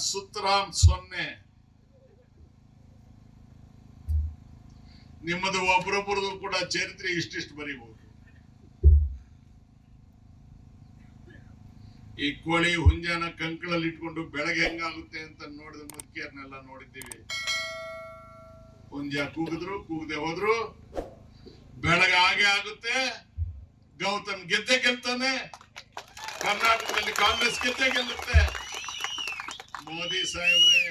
ಸುತ್ತರಾಮ್ 0. ನಿಮ್ಮದು ಒಬ್ಬರೊಬ್ಬರದು ಕೂಡ ಚರಿತ್ರೆ ಇಷ್ಟಿಷ್ಟು ಬರೀಬಹುದು. ಈ ಕೋಳಿ ಹುಂಜಾನ ಕಂಕಳಲ್ಲಿ ಇಟ್ಕೊಂಡು ಬೆಳಗ್ಗೆ ಹೆಂಗಾಗುತ್ತೆ ಅಂತ ನೋಡಿದ ಮುದುಕಿಯರ್ನೆಲ್ಲ ನೋಡಿದ್ದೀವಿ. ಹುಂಜ ಕೂಗಿದ್ರು ಕೂಗದೆ ಹೋದ್ರು ಬೆಳಗ್ಗೆ ಹಾಗೆ ಆಗುತ್ತೆ. ಗೌತಮ್ ಗೆದ್ದೆ ಗೆಲ್ತಾನೆ. ಕರ್ನಾಟಕದಲ್ಲಿ ಕಾಂಗ್ರೆಸ್ ಗೆದ್ದೆ ಗೆಲ್ಲುತ್ತೆ. ಮೋದಿ ಸಾಹೇಬ್ರೆ,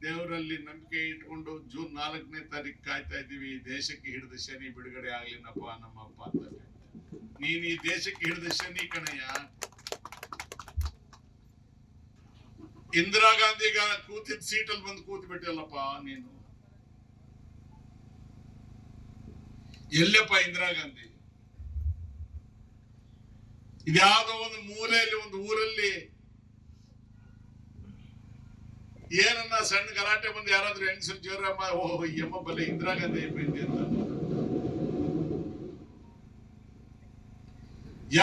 ದೇವರಲ್ಲಿ ನಂಬಿಕೆ ಇಟ್ಕೊಂಡು ಜೂನ್ 4ನೇ ತಾರೀಕು ಕಾಯ್ತಾ ಇದ್ದೀವಿ. ದೇಶಕ್ಕೆ ಹಿಡಿದ ಶನಿ ಬಿಡುಗಡೆ ಆಗ್ಲಿನಪ್ಪ ನಮ್ಮಪ್ಪ ಅಂತ. ನೀನ್ ಈ ದೇಶಕ್ಕೆ ಹಿಡಿದ ಶನಿ ಕಣಯ್ಯ. ಇಂದಿರಾ ಗಾಂಧಿಗ ಕೂತಿದ್ದ ಸೀಟಲ್ಲಿ ಬಂದು ಕೂತ್ ಬಿಟ್ಟಲ್ಲಪ್ಪ ನೀನು. ಎಲ್ಲಪ್ಪ ಇಂದಿರಾ ಗಾಂಧಿ? ಇದ್ಯಾವುದೋ ಒಂದು ಮೂಲೆಯಲ್ಲಿ ಒಂದು ಊರಲ್ಲಿ ಏನನ್ನ ಸಣ್ಣ ಗಲಾಟೆ ಬಂದು ಯಾರಾದ್ರೂ ಹೆಂಗಸರು ಜೋರಮ್ಮ ಓಹ್ ಎಮ್ಮ ಬಲ್ಲೆ ಇಂದಿರಾ ಗಾಂಧಿ ಬಂದಿ ಅಂತ.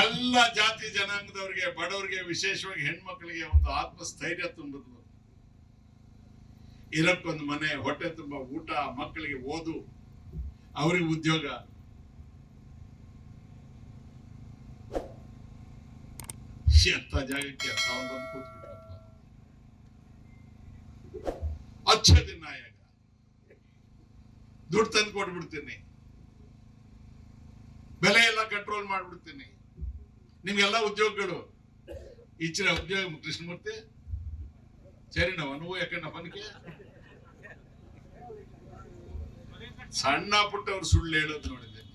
ಎಲ್ಲ ಜಾತಿ ಜನಾಂಗದವರಿಗೆ, ಬಡವರಿಗೆ, ವಿಶೇಷವಾಗಿ ಹೆಣ್ಮಕ್ಳಿಗೆ ಒಂದು ಆತ್ಮಸ್ಥೈರ್ಯ ತುಂಬಿದ್ರು. ಇರಕ್ಕೊಂದು ಮನೆ, ಹೊಟ್ಟೆ ತುಂಬ ಊಟ, ಮಕ್ಕಳಿಗೆ ಓದು, ಅವ್ರಿಗೆ ಉದ್ಯೋಗ. ಎಂತ ಜಾಗಕ್ಕೆ ಬಂದು ಕೂತ್ಬಿಟ್ರಪ್ಪ. ಅಚ್ಚ ದಿನಾಯಕ ದುಡ್ಡು ತಂದು ಕೊಟ್ಬಿಡ್ತೀನಿ, ಬೆಲೆ ಎಲ್ಲ ಕಂಟ್ರೋಲ್ ಮಾಡ್ಬಿಡ್ತೀನಿ, ನಿಮ್ಗೆಲ್ಲ ಉದ್ಯೋಗಗಳು ಇಚ್ಛೆ ಉದ್ಯೋಗ. ಕೃಷ್ಣಮೂರ್ತಿ ಸರಿ ನಾವು ಯಾಕಂಡ ಬನಕೆ ಸಣ್ಣ ಪುಟ್ಟವ್ರು ಸುಳ್ಳು ಹೇಳೋದು ನೋಡಿದ್ದೇನೆ.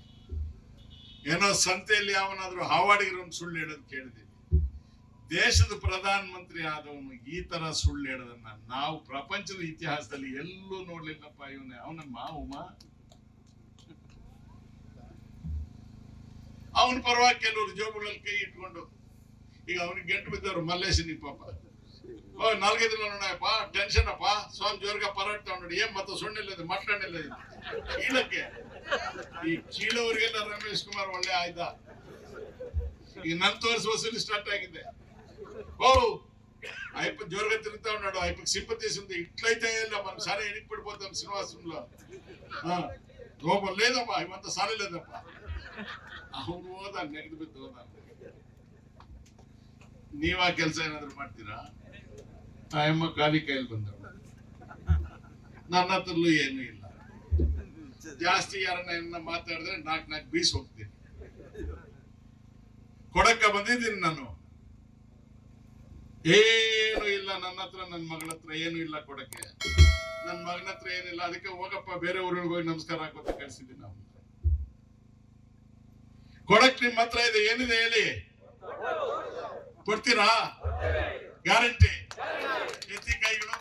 ಏನೋ ಸಂತೆಯಲ್ಲಿ ಯಾವನಾದ್ರೂ ಹಾವಾಡಿಗರನ್ನು ಸುಳ್ಳು ಹೇಳೋದು ಕೇಳಿದ್ದೀನಿ. ದೇಶದ ಪ್ರಧಾನ ಮಂತ್ರಿ ಆದವನು ಈ ತರ ಸುಳ್ಳು ಹೇಳೋದನ್ನ ನಾವು ಪ್ರಪಂಚದ ಇತಿಹಾಸದಲ್ಲಿ ಎಲ್ಲೂ ನೋಡ್ಲಿಲ್ಲಪ್ಪ. ಇವನೇ ಅವನಮ್ಮ ಉಮಾ, ಅವನ ಪರವಾಗಿ ಕೆಲವರು ಜೋಬುಗಳಲ್ಲಿ ಕೈ ಇಟ್ಕೊಂಡು, ಈಗ ಅವನಿಗೆ ಗಂಟು ಬಿದ್ದವ್ರು ಮಲ್ಲೇಶನಿ ಪಾಪ, ಓ 4 ದಿನ ನೋಡಪ್ಪ ಟೆನ್ಷನ್ ಅಪ್ಪ, ಸ್ವಾಮಿ ಜೋರ್ಗ ಪರಾಟ ನೋಡಿ ಏನ್ ಮತ್ತೆ ಸೊಣ್ಣೆಲ್ಲ ಮಟ್ಟಣ್ಣಿಲ್ಲ ಕೀಳಕ್ಕೆ. ಈ ಕೀಳೋರಿಗೆಲ್ಲ ರಮೇಶ್ ಕುಮಾರ್ ಒಳ್ಳೆ ಆಯ್ದ. ಈಗ ನನ್ ತೋರಿಸಿ ವಸೂಲಿ ಸ್ಟಾರ್ಟ್ ಆಗಿದೆ. ಓ ಅಯ್ಯಪ್ಪ ಜೋರ್ಗ ತಿರುಗ್ತಾವ್ ನೋಡು, ಅಯ್ಯಪ್ಪ ಸಿಂಪತಿ ಸುಂದಿ ಇಟ್ಲೈತೆ ಇಲ್ಲ మన ಸಾರೆ ಎಣಿಕ್ ಬಿಡ್ಬೋದು ಶ್ರೀನಿವಾಸಂలో. ಹೋಗ లేదಪ್ಪ ಇವಂತ ಸಾಲೆ లేదಪ್ಪ. ಅವನು ಹೋದ ನೆಗೆದು ಬಿದ್ದು ಹೋದ. ನೀವ್ ಆ ಕೆಲಸ ಏನಾದ್ರು ಮಾಡ್ತೀರಾ? ಅಯ್ಯಮ್ಮ ಖಾಲಿ ಕೈಯಲ್ಲಿ ಬಂದವ, ನನ್ನ ಹತ್ರಲ್ಲೂ ಏನು ಇಲ್ಲ. ಜಾಸ್ತಿ ಯಾರನ್ನ ಮಾತಾಡಿದ್ರೆ 4 ಬೀಸ್ ಹೋಗ್ತೀನಿ. ಕೊಡಕ್ಕ ಬಂದಿದ್ದೀನಿ ನಾನು, ಏನು ಇಲ್ಲ ನನ್ನ ಹತ್ರ, ನನ್ನ ಮಗಳ ಹತ್ರ ಏನು ಇಲ್ಲ ಕೊಡಕ್ಕೆ. ನನ್ನ ಮಗನ ಹತ್ರ ಏನಿಲ್ಲ, ಅದಕ್ಕೆ ಹೋಗಪ್ಪ ಬೇರೆ ಊರಿಗೆ ಹೋಗಿ ನಮಸ್ಕಾರ ಹಾಕೋತ ಕಳ್ಸಿದ್ದೀನಿ. ನಾವು ಕೊಡಕ್ ನಿಮ್ಮ ಹತ್ರ ಇದೆ, ಏನಿದೆ ಹೇಳಿ, ಕೊಡ್ತೀರಾ? ಗ್ಯಾರಂಟಿ. ಎತ್ತಿ ಕೈಗಳು.